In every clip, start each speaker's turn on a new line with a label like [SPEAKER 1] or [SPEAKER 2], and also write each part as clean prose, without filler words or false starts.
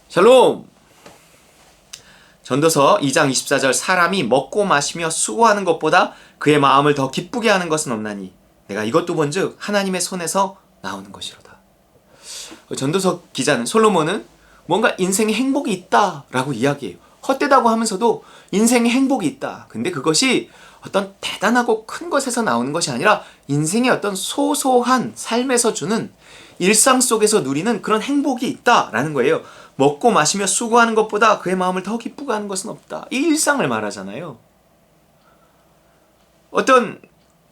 [SPEAKER 1] 샬롬! 전도서 2장 24절 사람이 먹고 마시며 수고하는 것보다 그의 마음을 더 기쁘게 하는 것은 없나니 내가 이것도 본즉 하나님의 손에서 나오는 것이로다. 전도서 기자는 솔로몬은 뭔가 인생에 행복이 있다라고 이야기해요. 헛되다고 하면서도 인생에 행복이 있다. 근데 그것이 어떤 대단하고 큰 것에서 나오는 것이 아니라 인생의 어떤 소소한 삶에서 주는 일상 속에서 누리는 그런 행복이 있다라는 거예요. 먹고 마시며 수고하는 것보다 그의 마음을 더 기쁘게 하는 것은 없다. 이 일상을 말하잖아요. 어떤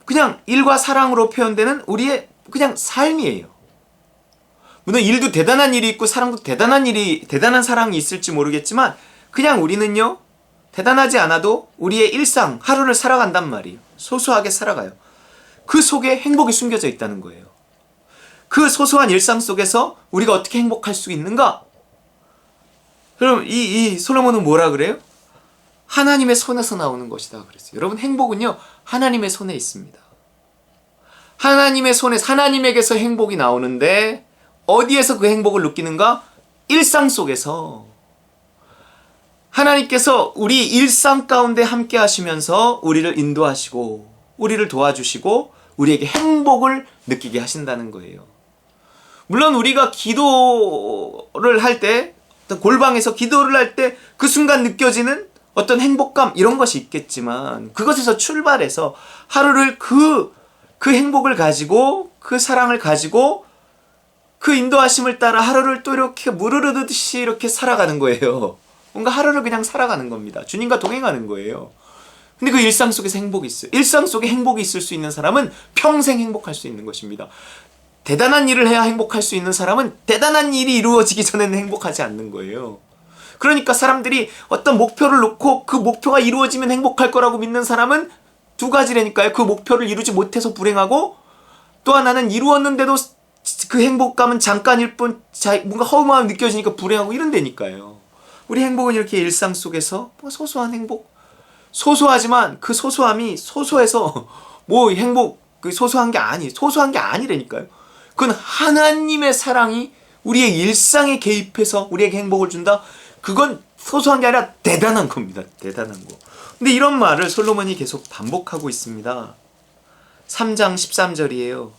[SPEAKER 1] 그냥 일과 사랑으로 표현되는 우리의 그냥 삶이에요. 물론 일도 대단한 일이 있고 사랑도 대단한 사랑이 있을지 모르겠지만 그냥 우리는요, 대단하지 않아도 우리의 일상, 하루를 살아간단 말이에요. 소소하게 살아가요. 그 속에 행복이 숨겨져 있다는 거예요. 그 소소한 일상 속에서 우리가 어떻게 행복할 수 있는가? 그럼 이 솔로몬은 뭐라 그래요? 하나님의 손에서 나오는 것이다 그랬어요. 여러분, 행복은요, 하나님의 손에 있습니다. 하나님의 손에서, 하나님에게서 행복이 나오는데 어디에서 그 행복을 느끼는가? 일상 속에서. 하나님께서 우리 일상 가운데 함께 하시면서 우리를 인도하시고 우리를 도와주시고 우리에게 행복을 느끼게 하신다는 거예요. 물론 우리가 기도를 할 때, 골방에서 기도를 할 때 그 순간 느껴지는 어떤 행복감 이런 것이 있겠지만 그것에서 출발해서 하루를 그 행복을 가지고 그 사랑을 가지고 그 인도하심을 따라 하루를 또 이렇게 무르르듯이 이렇게 살아가는 거예요. 뭔가 하루를 그냥 살아가는 겁니다. 주님과 동행하는 거예요. 근데 그 일상 속에서 행복이 있어요. 일상 속에 행복이 있을 수 있는 사람은 평생 행복할 수 있는 것입니다. 대단한 일을 해야 행복할 수 있는 사람은 대단한 일이 이루어지기 전에는 행복하지 않는 거예요. 그러니까 사람들이 어떤 목표를 놓고 그 목표가 이루어지면 행복할 거라고 믿는 사람은 두 가지라니까요. 그 목표를 이루지 못해서 불행하고, 또 하나는 이루었는데도 그 행복감은 잠깐일 뿐 뭔가 허무함이 느껴지니까 불행하고 이런다니까요. 우리 행복은 이렇게 일상 속에서 소소한 행복, 소소하지만 그 소소함이 소소해서 뭐 행복, 그 소소한 게 아니라니까요. 그건 하나님의 사랑이 우리의 일상에 개입해서 우리에게 행복을 준다. 그건 소소한 게 아니라 대단한 겁니다. 대단한 거. 근데 이런 말을 솔로몬이 계속 반복하고 있습니다. 3장 13절이에요.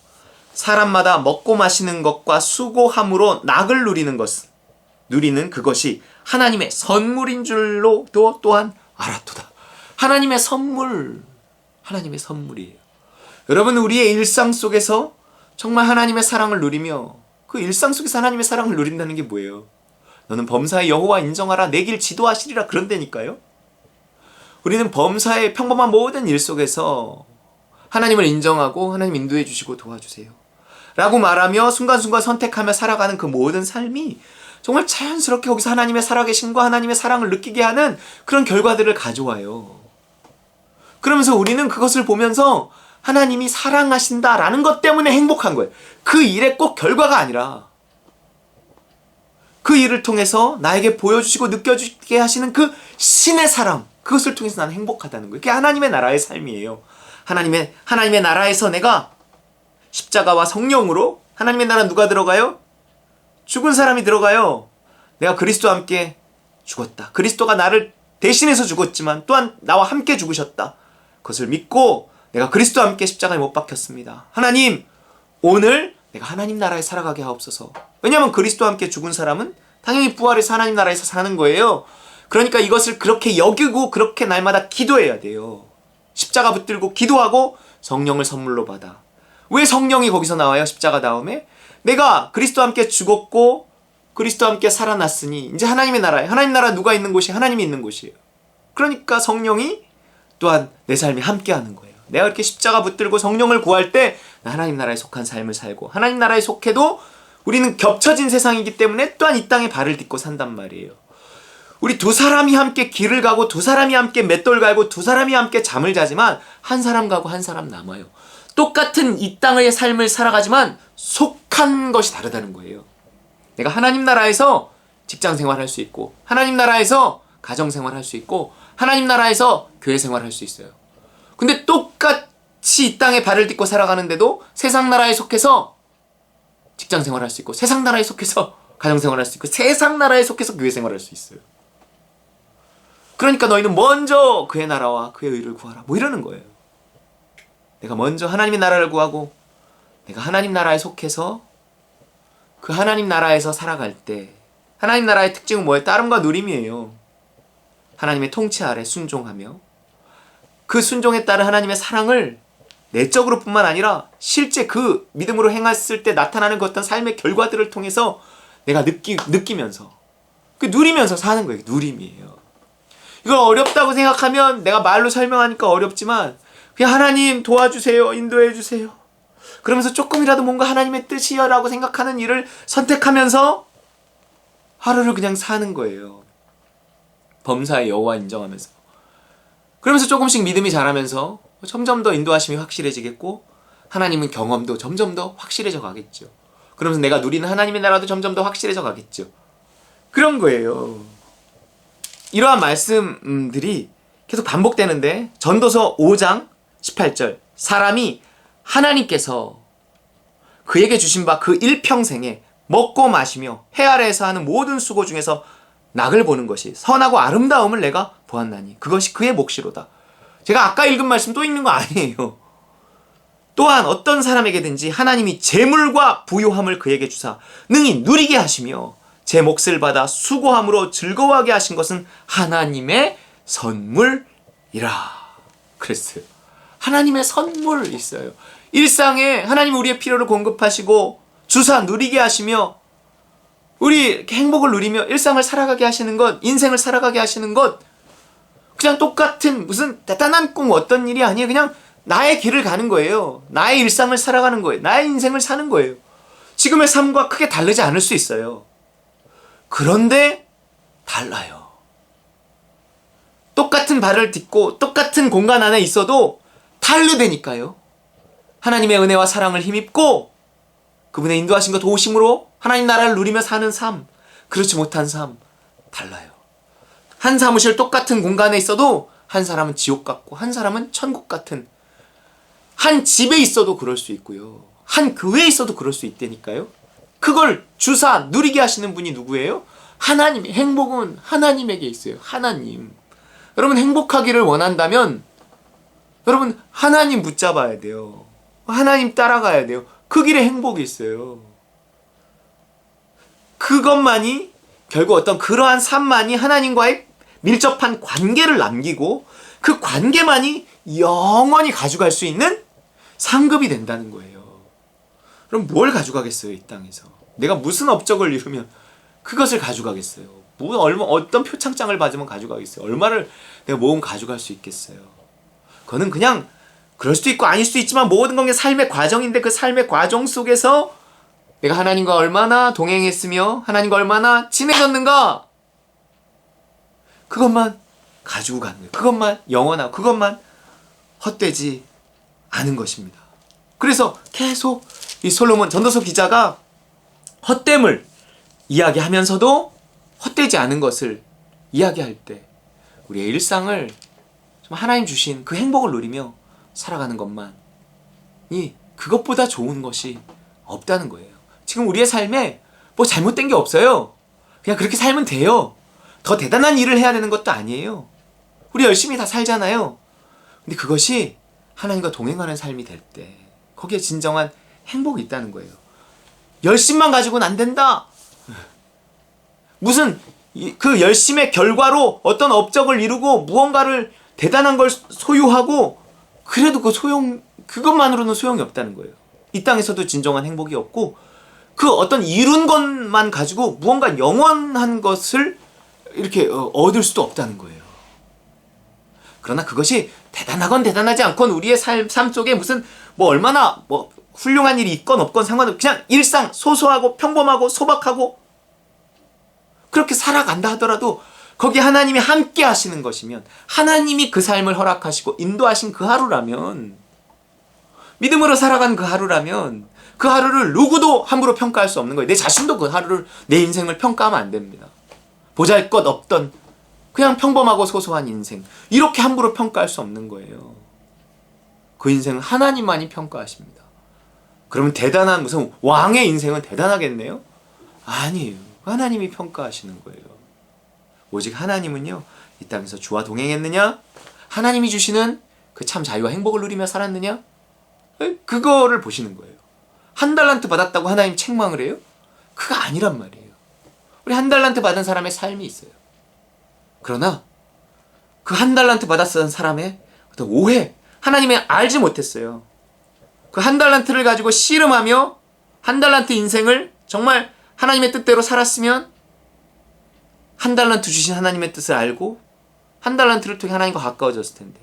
[SPEAKER 1] 사람마다 먹고 마시는 것과 수고함으로 낙을 누리는 그것이 하나님의 선물인 줄로도 또한 알았도다. 하나님의 선물이에요. 여러분, 우리의 일상 속에서 정말 하나님의 사랑을 누리며 그 일상 속에서 하나님의 사랑을 누린다는 게 뭐예요? 너는 범사의 여호와 인정하라, 내 길 지도하시리라, 그런다니까요. 우리는 범사의 평범한 모든 일 속에서 하나님을 인정하고 하나님 인도해 주시고 도와주세요 라고 말하며 순간순간 선택하며 살아가는 그 모든 삶이 정말 자연스럽게 거기서 하나님의 살아계심과 하나님의 사랑을 느끼게 하는 그런 결과들을 가져와요. 그러면서 우리는 그것을 보면서 하나님이 사랑하신다라는 것 때문에 행복한 거예요. 그 일의 꼭 결과가 아니라 그 일을 통해서 나에게 보여주시고 느껴주게 하시는 그 신의 사랑, 그것을 통해서 나는 행복하다는 거예요. 그게 하나님의 나라의 삶이에요. 하나님의 나라에서 내가 십자가와 성령으로, 하나님의 나라 누가 들어가요? 죽은 사람이 들어가요. 내가 그리스도와 함께 죽었다. 그리스도가 나를 대신해서 죽었지만 또한 나와 함께 죽으셨다. 그것을 믿고 내가 그리스도와 함께 십자가에 못 박혔습니다. 하나님, 오늘 내가 하나님 나라에 살아가게 하옵소서. 왜냐하면 그리스도와 함께 죽은 사람은 당연히 부활해서 하나님 나라에서 사는 거예요. 그러니까 이것을 그렇게 여기고 그렇게 날마다 기도해야 돼요. 십자가 붙들고 기도하고 성령을 선물로 받아. 왜 성령이 거기서 나와요? 십자가 다음에 내가 그리스도와 함께 죽었고 그리스도와 함께 살아났으니 이제 하나님의 나라에, 하나님 나라 누가 있는 곳이 하나님이 있는 곳이에요. 그러니까 성령이 또한 내 삶에 함께하는 거예요. 내가 이렇게 십자가 붙들고 성령을 구할 때 하나님 나라에 속한 삶을 살고, 하나님 나라에 속해도 우리는 겹쳐진 세상이기 때문에 또한 이 땅에 발을 딛고 산단 말이에요. 우리 두 사람이 함께 길을 가고 두 사람이 함께 맷돌 갈고 두 사람이 함께 잠을 자지만 한 사람 가고 한 사람 남아요. 똑같은 이 땅의 삶을 살아가지만 속한 것이 다르다는 거예요. 내가 하나님 나라에서 직장 생활할 수 있고, 하나님 나라에서 가정 생활할 수 있고, 하나님 나라에서 교회 생활할 수 있어요. 근데 똑같이 이 땅에 발을 딛고 살아가는데도 세상 나라에 속해서 직장 생활할 수 있고, 세상 나라에 속해서 가정생활할 수 있고 세상 나라에 속해서 교회 생활할 수 있어요. 그러니까 너희는 먼저 그의 나라와 그의 의를 구하라. 뭐 이러는 거예요. 내가 먼저 하나님의 나라를 구하고 내가 하나님 나라에 속해서 그 하나님 나라에서 살아갈 때 하나님 나라의 특징은 뭐예요? 따름과 누림이에요. 하나님의 통치 아래 순종하며 그 순종에 따른 하나님의 사랑을 내적으로 뿐만 아니라 실제 그 믿음으로 행했을 때 나타나는 그 어떤 삶의 결과들을 통해서 내가 느끼면서 그 누리면서 사는 거예요. 누림이에요. 이걸 어렵다고 생각하면 내가 말로 설명하니까 어렵지만 그냥 하나님 도와주세요. 인도해 주세요. 그러면서 조금이라도 뭔가 하나님의 뜻이여라고 생각하는 일을 선택하면서 하루를 그냥 사는 거예요. 범사의 여호와 인정하면서. 그러면서 조금씩 믿음이 자라면서 점점 더 인도하심이 확실해지겠고 하나님은 경험도 점점 더 확실해져 가겠죠. 그러면서 내가 누리는 하나님의 나라도 점점 더 확실해져 가겠죠. 그런 거예요. 이러한 말씀들이 계속 반복되는데 전도서 5장 18절 사람이 하나님께서 그에게 주신 바 그 일평생에 먹고 마시며 해 아래에서 하는 모든 수고 중에서 낙을 보는 것이 선하고 아름다움을 내가 보았나니 그것이 그의 몫이로다. 제가 아까 읽은 말씀 또 읽는 거 아니에요. 또한 어떤 사람에게든지 하나님이 재물과 부요함을 그에게 주사 능히 누리게 하시며 제 몫을 받아 수고함으로 즐거워하게 하신 것은 하나님의 선물이라 그랬어요. 하나님의 선물 있어요. 일상에 하나님 우리의 필요를 공급하시고 주사 누리게 하시며 우리 이렇게 행복을 누리며 일상을 살아가게 하시는 것, 인생을 살아가게 하시는 것, 그냥 똑같은 무슨 대단한 꿈 어떤 일이 아니에요. 그냥 나의 길을 가는 거예요. 나의 일상을 살아가는 거예요. 나의 인생을 사는 거예요. 지금의 삶과 크게 다르지 않을 수 있어요. 그런데 달라요. 똑같은 발을 딛고 똑같은 공간 안에 있어도 다르다니까요. 하나님의 은혜와 사랑을 힘입고 그분의 인도하신 것 도우심으로 하나님 나라를 누리며 사는 삶, 그렇지 못한 삶 달라요. 한 사무실 똑같은 공간에 있어도 한 사람은 지옥 같고 한 사람은 천국 같은, 한 집에 있어도 그럴 수 있고요. 한 교회에 있어도 그럴 수 있다니까요. 그걸 주사 누리게 하시는 분이 누구예요? 하나님. 행복은 하나님에게 있어요. 하나님. 여러분 행복하기를 원한다면 여러분 하나님 붙잡아야 돼요. 하나님 따라가야 돼요. 그 길에 행복이 있어요. 그것만이 결국 어떤 그러한 삶만이 하나님과의 밀접한 관계를 남기고 그 관계만이 영원히 가져갈 수 있는 상급이 된다는 거예요. 그럼 뭘 가져가겠어요, 이 땅에서? 내가 무슨 업적을 이루면 그것을 가져가겠어요? 어떤 표창장을 받으면 가져가겠어요? 얼마를 내가 모으면 가져갈 수 있겠어요? 그거는 그냥 그럴 수도 있고 아닐 수도 있지만 모든 건 삶의 과정인데 그 삶의 과정 속에서 내가 하나님과 얼마나 동행했으며 하나님과 얼마나 친해졌는가, 그것만 가지고 가는 거예요. 그것만 영원하고 그것만 헛되지 않은 것입니다. 그래서 계속 이 솔로몬 전도서 기자가 헛됨을 이야기하면서도 헛되지 않은 것을 이야기할 때 우리의 일상을 좀 하나님 주신 그 행복을 누리며 살아가는 것만이 그것보다 좋은 것이 없다는 거예요. 지금 우리의 삶에 뭐 잘못된 게 없어요. 그냥 그렇게 살면 돼요. 더 대단한 일을 해야 되는 것도 아니에요. 우리 열심히 다 살잖아요. 근데 그것이 하나님과 동행하는 삶이 될 때 거기에 진정한 행복이 있다는 거예요. 열심만 가지고는 안 된다. 무슨 그 열심의 결과로 어떤 업적을 이루고 무언가를 대단한 걸 소유하고 그래도 그것만으로는 소용이 없다는 거예요. 이 땅에서도 진정한 행복이 없고 그 어떤 이룬 것만 가지고 무언가 영원한 것을 이렇게 얻을 수도 없다는 거예요. 그러나 그것이 대단하건 대단하지 않건 우리의 삶 속에 무슨 뭐 얼마나 뭐 훌륭한 일이 있건 없건 상관없이 그냥 일상 소소하고 평범하고 소박하고 그렇게 살아간다 하더라도 거기 하나님이 함께 하시는 것이면, 하나님이 그 삶을 허락하시고 인도하신 그 하루라면, 믿음으로 살아간 그 하루라면 그 하루를 누구도 함부로 평가할 수 없는 거예요. 내 자신도 그 하루를, 내 인생을 평가하면 안 됩니다. 보잘것없던 그냥 평범하고 소소한 인생, 이렇게 함부로 평가할 수 없는 거예요. 그 인생은 하나님만이 평가하십니다. 그러면 대단한 무슨 왕의 인생은 대단하겠네요? 아니에요. 하나님이 평가하시는 거예요. 오직 하나님은요, 이 땅에서 주와 동행했느냐? 하나님이 주시는 그 참 자유와 행복을 누리며 살았느냐? 그거를 보시는 거예요. 한 달란트 받았다고 하나님 책망을 해요? 그거 아니란 말이에요. 우리 한 달란트 받은 사람의 삶이 있어요. 그러나 그 한 달란트 받았던 사람의 어떤 오해, 하나님이 알지 못했어요. 그 한 달란트를 가지고 씨름하며 한 달란트 인생을 정말 하나님의 뜻대로 살았으면 한 달란트 주신 하나님의 뜻을 알고 한 달란트를 통해 하나님과 가까워졌을 텐데,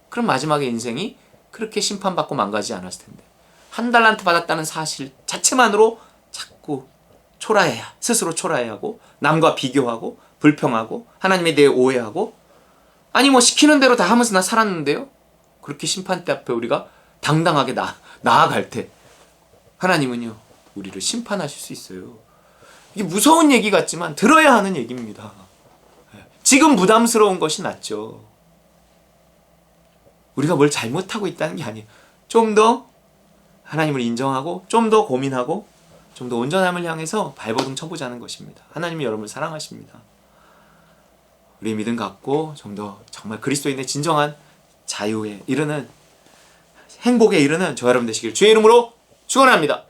[SPEAKER 1] 그럼 마지막에 인생이 그렇게 심판받고 망가지지 않았을 텐데, 한 달란트 받았다는 사실 자체만으로 자꾸 초라해야, 스스로 초라해하고 남과 비교하고 불평하고 하나님에 대해 오해하고, 아니 뭐 시키는 대로 다 하면서 나 살았는데요, 그렇게 심판대 앞에 우리가 당당하게 나아갈 때 하나님은요, 우리를 심판하실 수 있어요. 이게 무서운 얘기 같지만 들어야 하는 얘기입니다. 지금 부담스러운 것이 낫죠. 우리가 뭘 잘못하고 있다는 게 아니에요. 좀 더 하나님을 인정하고 좀 더 고민하고 좀 더 온전함을 향해서 발버둥 쳐보자는 것입니다. 하나님이 여러분을 사랑하십니다. 우리 믿음 갖고 좀 더 정말 그리스도인의 진정한 자유에 이르는, 행복에 이르는 저 여러분 되시길 주의 이름으로 축원합니다.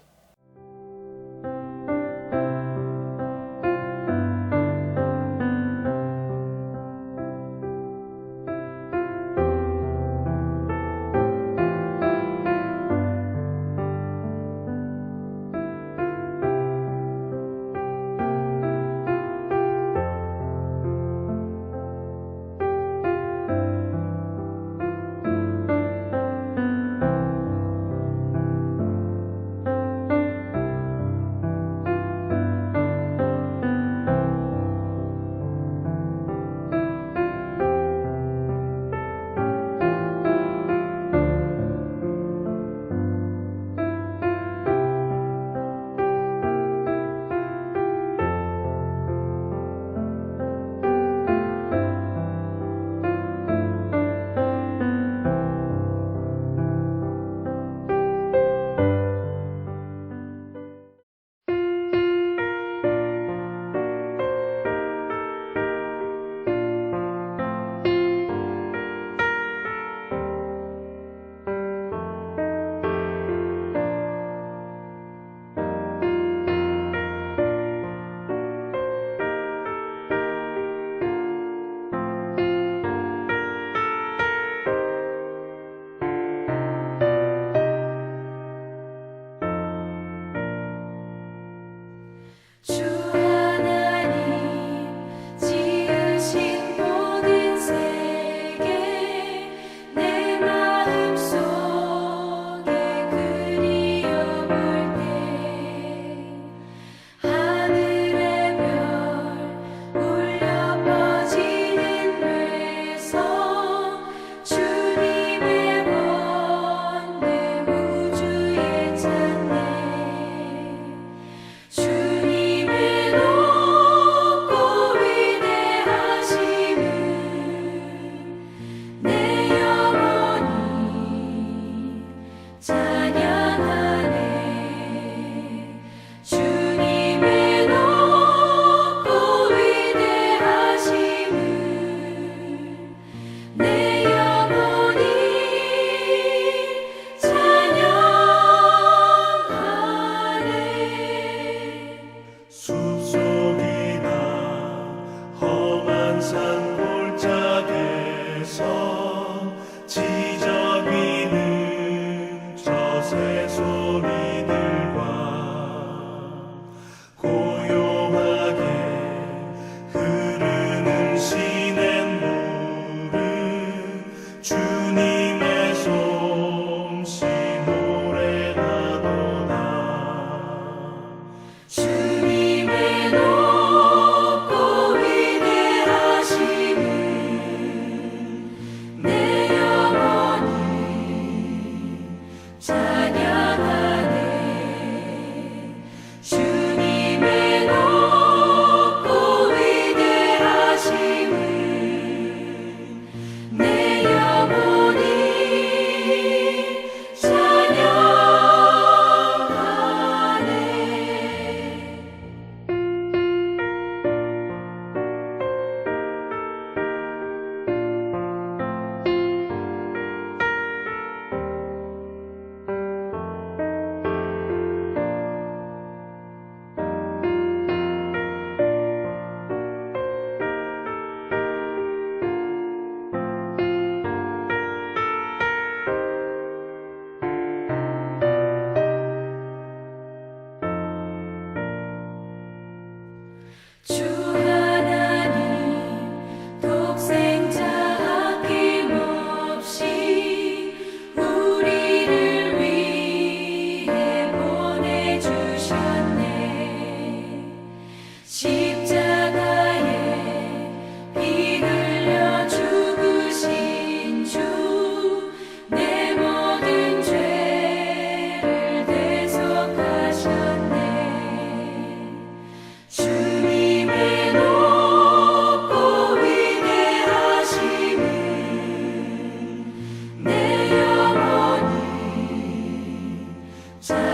[SPEAKER 2] 사랑해